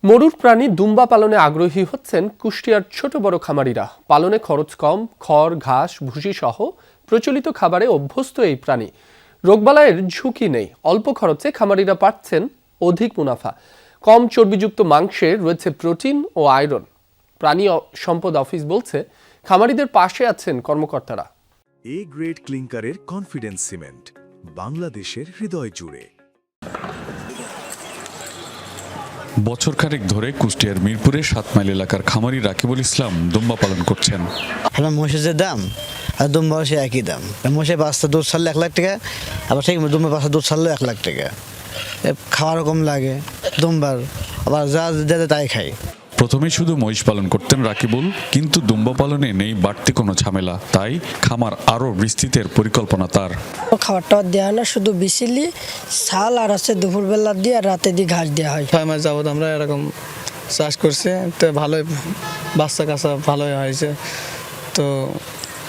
মরুর প্রাণী দুম্বা পালনে আগ্রহী হচ্ছেন কুষ্টিয়ার ছোট বড় খামারিরা। পালনে খরচ কম, খড়, ঘাস, ভুসি সহ প্রচলিত খাবারে অভ্যস্ত এই প্রাণী। রোগবালাইয়ের ঝুঁকি নেই, অল্প খরচে খামারিরা পাচ্ছেন অধিক মুনাফা। কম চর্বিযুক্ত মাংসে রয়েছে প্রোটিন ও আয়রন। প্রাণী সম্পদ অফিস বলছে, খামারিদের পাশে আছেন কর্মকর্তারা। এ গ্রেড ক্লিংকারের কনফিডেন্স সিমেন্ট, বাংলাদেশের হৃদয় জুড়ে। বছর খানেক ধরে কুষ্টিয়ার মিরপুরের 7 মাইল এলাকার খামারি রাকিবুল ইসলাম দুম্বা পালন করছেন। আপনার মহিষের যে দাম আর দুম্বাও সে একই দাম। মহিষের বাচ্চা দুধ ছাড়লে 1 লাখ টাকা, আবার ঠিক দুম্বার বাচ্চা দুধ ছাড়লেও 1 লাখ টাকা। খাওয়ারও কম লাগে দুম্বার, আবার যা দেয় তাই খাই। প্রথমে শুধু মহিষ পালন করতেন রাকিবুল, কিন্তু দুম্বা পালনে নেই বাড়তি কোনো ঝামেলা। তাই খামার আরও বিস্তৃতের পরিকল্পনা তার। খাবারটা দেওয়া না, শুধু বিচিলি ছাল আর হচ্ছে দুপুরবেলা দিয়ে আর রাতে দিয়ে ঘাস দেওয়া হয়। 6 মাস যাবত আমরা এরকম চাষ করছি, তো ভালোই বাচ্চা কাচ্চা ভালোই হয়েছে। তো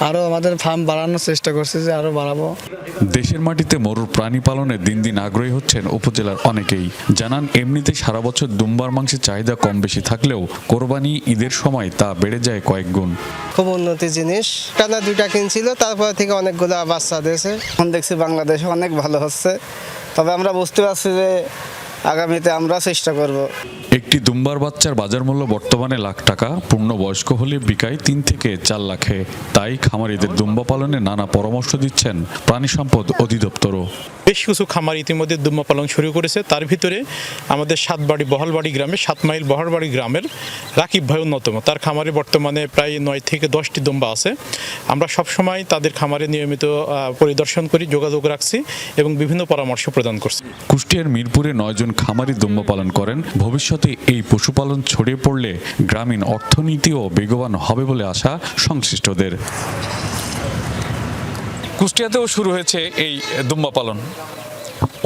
আরও আমাদের ফার্ম বাড়ানোর চেষ্টা করছি, যে আরও বাড়াবো। দেশের মাটিতে মরুর প্রাণী পালনে দিন দিন আগ্রহী হচ্ছেন উপজেলার অনেকেই। জানান, এমনিতে সারা বছর দুম্বার মাংসের চাহিদা কম বেশি থাকলেও কোরবানি ঈদের সময় তা বেড়ে যায় কয়েক গুণ। খুব উন্নতি জিনিস। টানা 2টা কিনছিল, তারপর থেকে অনেকগুলো বাচ্চা দিয়েছে। এখন দেখছি বাংলাদেশে অনেক ভালো হচ্ছে, তবে আমরা বুঝতে পারছি যে আগামীতে আমরা চেষ্টা করব। একটি দুম্বার বাচ্চার বাজার মূল্য বর্তমানে লাখ টাকা, পূর্ণবয়স্ক হলে বিকায় 3 থেকে 4 লাখে। তাই খামারিদের দুম্বা পালনে নানা পরামর্শ দিচ্ছেন প্রাণী সম্পদ অধিদপ্তরও। বেশ কিছু খামার ইতিমধ্যে দুম্বা পালন শুরু করেছে। তার ভিতরে আমাদের সাতবাড়ি বহলবাড়ি গ্রামে 7 মাইল বহলবাড়ি গ্রামের রাকিব ভাই অন্যতম। তার খামারে বর্তমানে প্রায় 9 থেকে 10টি দুম্বা আছে। আমরা সবসময় তাদের খামারে নিয়মিত পরিদর্শন করি, যোগাযোগ রাখছি এবং বিভিন্ন পরামর্শ প্রদান করছি। কুষ্টিয়ার মিরপুরে 9 জন খামারি দুম্বা পালন করেন। ভবিষ্যতে এই পশুপালন ছড়িয়ে পড়লে গ্রামীণ অর্থনীতিও বেগবান হবে বলে আশা সংশ্লিষ্টদের। কুষ্টিয়াতেও শুরু হয়েছে এই দুম্বা পালন।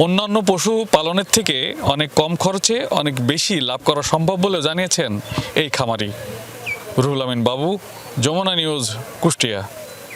অন্যান্য পশু পালনের থেকে অনেক কম খরচে অনেক বেশি লাভ করা সম্ভব বলে জানিয়েছেন এই খামারি। রুহুল আমিন বাবু, যমুনা নিউজ, কুষ্টিয়া।